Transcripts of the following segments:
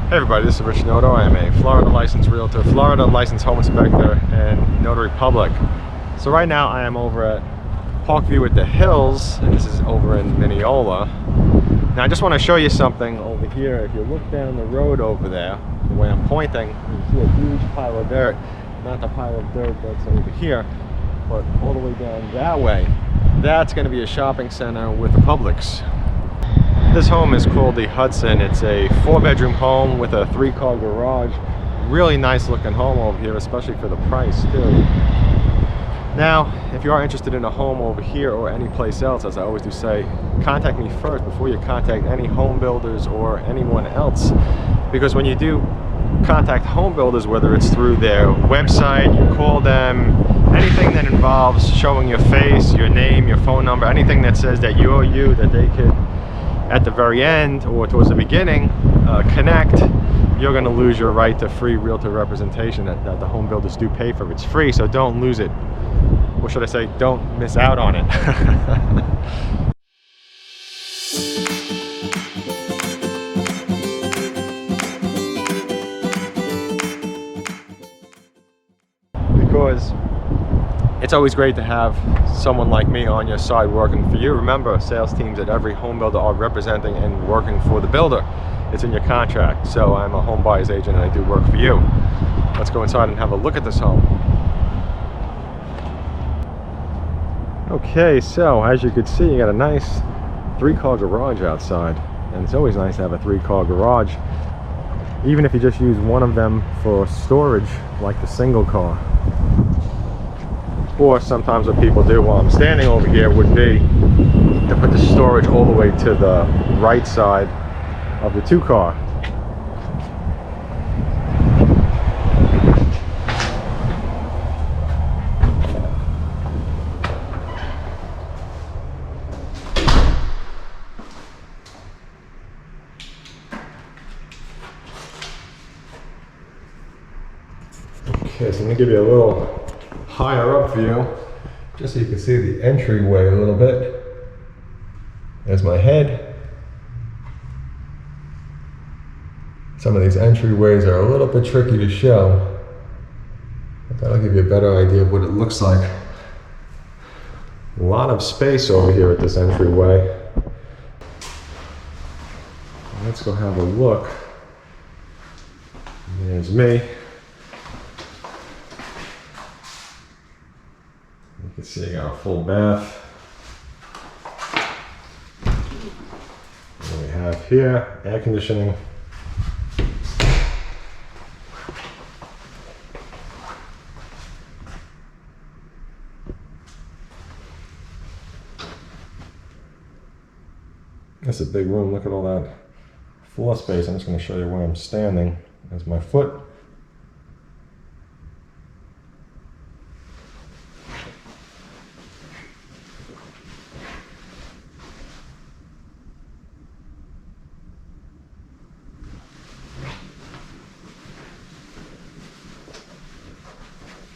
Hey everybody, this is Rich Noto. I am a Florida licensed realtor, Florida licensed home inspector, and notary public. So right now I am over at Parkview at the Hills, and this is over in Minneola. Now I just want to show you something over here. If you look down the road over there, the way I'm pointing, you see a huge pile of dirt. Not the pile of dirt that's over here, but all the way down that way. That's going to be a shopping center with the Publix. This home is called the Hudson. It's a 4-bedroom home with a 3-car garage. Really nice looking home over here, especially for the price too. Now, if you are interested in a home over here or any place else, as I always do say, contact me first before you contact any home builders or anyone else. Because when you do contact home builders, whether it's through their website, you call them, anything that involves showing your face, your name, your phone number, anything that says that you're you, that they could at the very end or towards the beginning connect, you're going to lose your right to free realtor representation that the home builders do pay for. It's free, so don't lose it. Or should I say, don't miss out on it. Because it's always great to have someone like me on your side working for you. Remember, sales teams at every home builder are representing and working for the builder. It's in your contract. So I'm a home buyer's agent and I do work for you. Let's go inside and have a look at this home. Okay, so as you can see, you got a nice 3-car garage outside. And it's always nice to have a 3-car garage, even if you just use one of them for storage, like the single car. Or sometimes what people do while I'm standing over here would be to put the storage all the way to the right side of the 2-car. Okay, so I'm going to give you a little higher up view, just so you can see the entryway a little bit. There's my head. Some of these entryways are a little bit tricky to show, but that'll give you a better idea of what it looks like. A lot of space over here at this entryway. Let's go have a look. There's me. You can see I got a full bath. What we have here, air conditioning. That's a big room. Look at all that floor space. I'm just going to show you where I'm standing. There's my foot.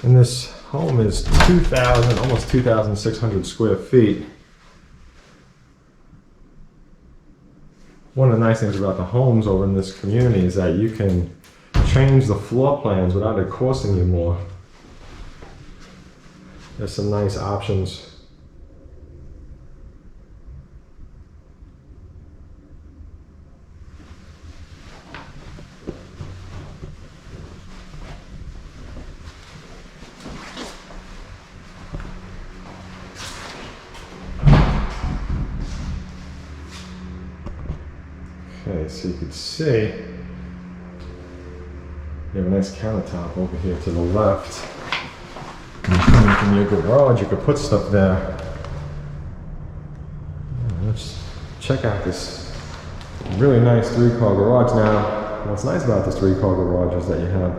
And this home is almost 2,600 square feet. One of the nice things about the homes over in this community is that you can change the floor plans without it costing you more. There's some nice options. Okay, so you can see you have a nice countertop over here to the left. And coming from your garage, you could put stuff there. Let's check out this really nice 3-car garage. Now, what's nice about this 3-car garage is that you have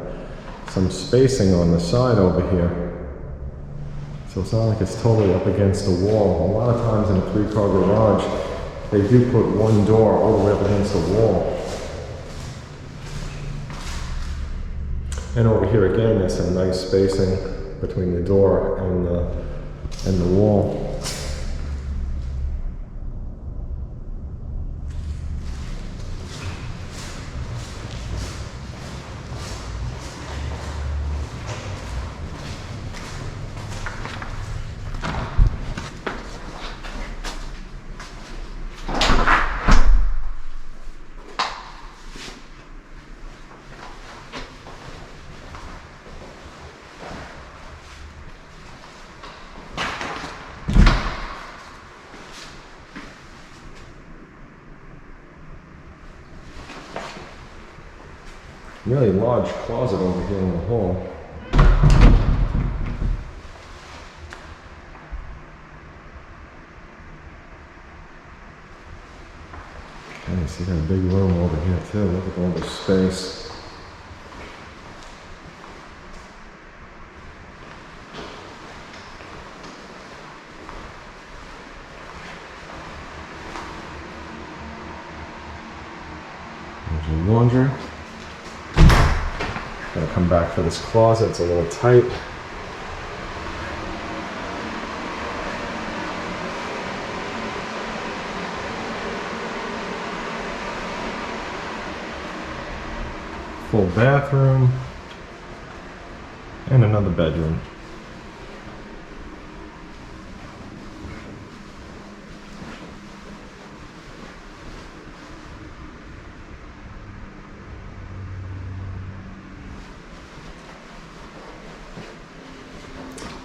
some spacing on the side over here. So it's not like it's totally up against the wall. A lot of times in a 3-car garage, they do put one door all the way up against the wall. And over here again, there's some nice spacing between the door and the wall. really large closet over here in the hall. Okay, so you got a big room over here too. Look at all this space. There's your laundry. Gotta come back for this closet, it's a little tight. Full bathroom and another bedroom.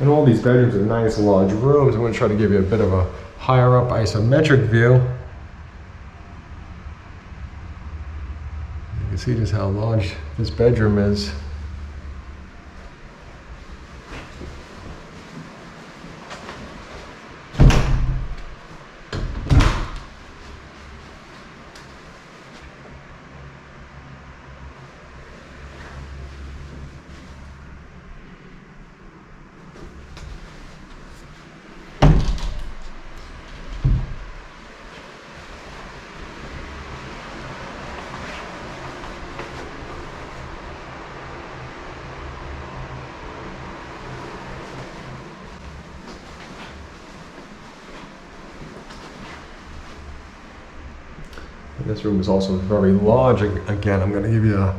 And all these bedrooms are nice large rooms. I'm going to try to give you a bit of a higher up isometric view. You can see just how large this bedroom is. This room is also very large. Again, I'm going to give you a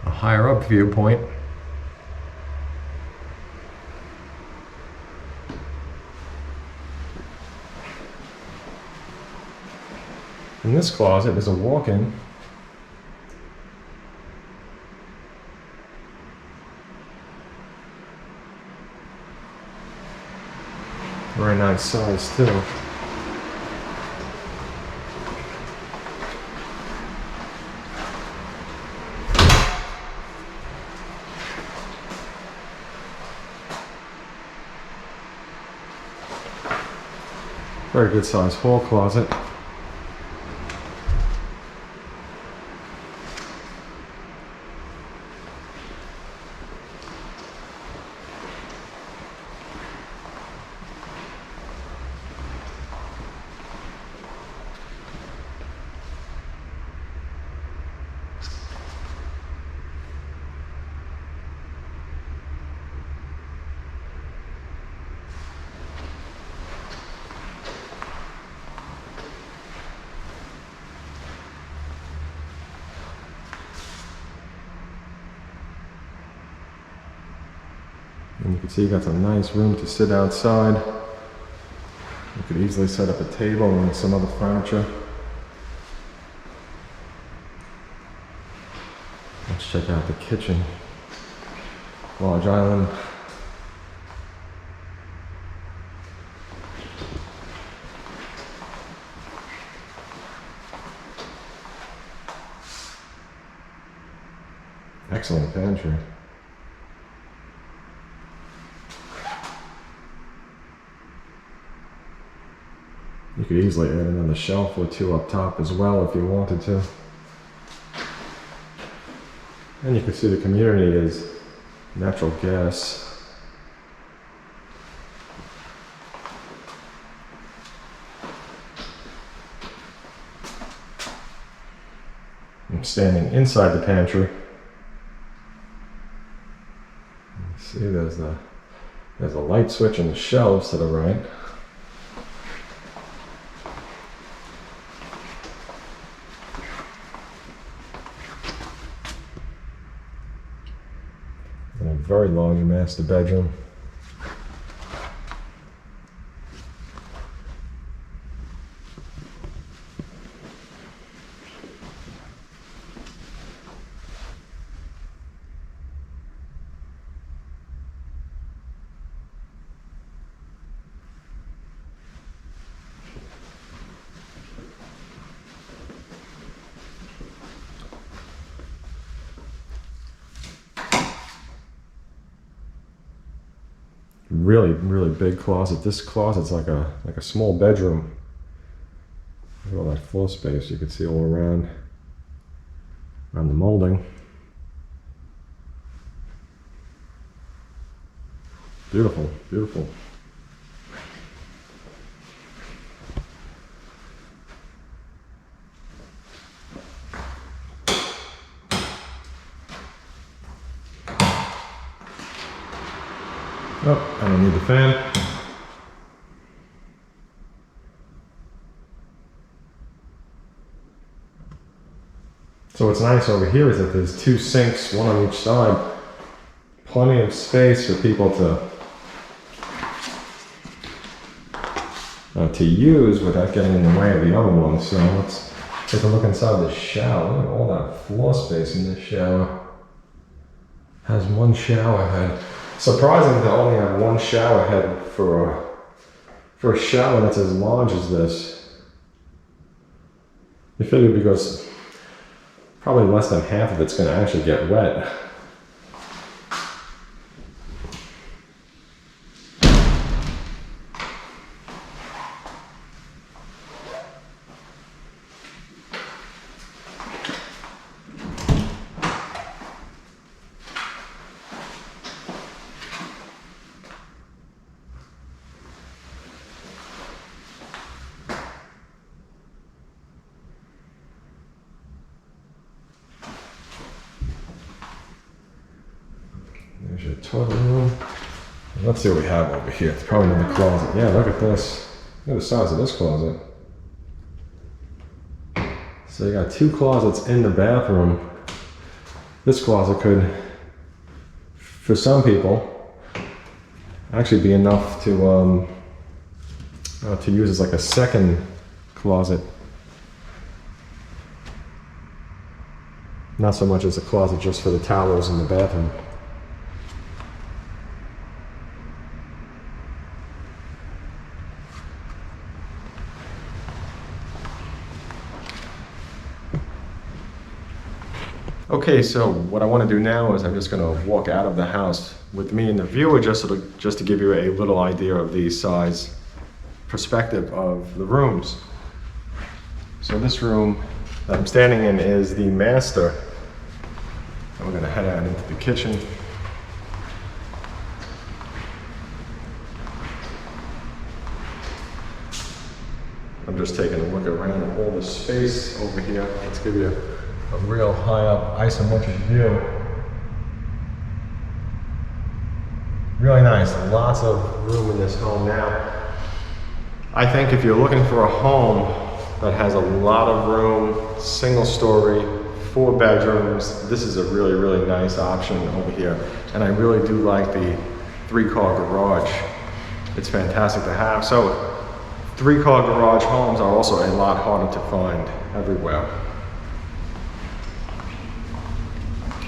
higher up viewpoint. In this closet is a walk-in. Very nice size too. Very good size hall closet. And you can see you got some nice room to sit outside. You could easily set up a table and some other furniture. Let's check out the kitchen. Large island. Excellent pantry. You could easily add another shelf or two up top as well if you wanted to. And you can see the community is natural gas. I'm standing inside the pantry. You see there's a light switch on the shelves to the right. And a very large master bedroom. really, really big closet. This closet's like a small bedroom. Look at all that floor space you can see all around the molding. Beautiful, beautiful. Oh, I don't need the fan. So what's nice over here is that there's 2 sinks, one on each side. Plenty of space for people to use without getting in the way of the other one. So let's take a look inside the shower. Look at all that floor space in this shower. Has 1 shower head. Surprising to only have 1 shower head for a shower that's as large as this. You figure because probably less than half of it's going to actually get wet. There's your toilet room. Let's see what we have over here. It's probably in the closet. Yeah, look at this. Look at the size of this closet. So you got 2 closets in the bathroom. This closet could, for some people, actually be enough to use as like a second closet. Not so much as a closet just for the towels in the bathroom. Okay, so what I want to do now is I'm just going to walk out of the house with me and the viewer just to give you a little idea of the size perspective of the rooms. So this room that I'm standing in is the master. And we're going to head out into the kitchen. I'm just taking a look around at all the space over here. Let's give you a real high up isometric view. Really nice, lots of room in this home now. I think if you're looking for a home that has a lot of room, single story, 4 bedrooms, this is a really, really nice option over here. And I really do like the 3-car garage. It's fantastic to have. So 3-car garage homes are also a lot harder to find everywhere.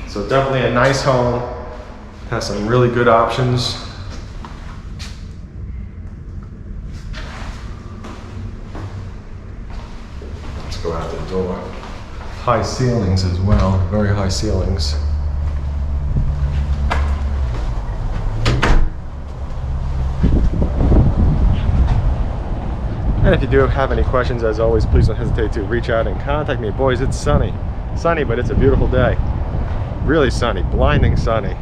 So definitely a nice home, has some really good options. Let's go out the door. High ceilings as well, very high ceilings. And if you do have any questions, as always, please don't hesitate to reach out and contact me. Boys, it's sunny. Sunny, but it's a beautiful day. Really sunny, blinding sunny.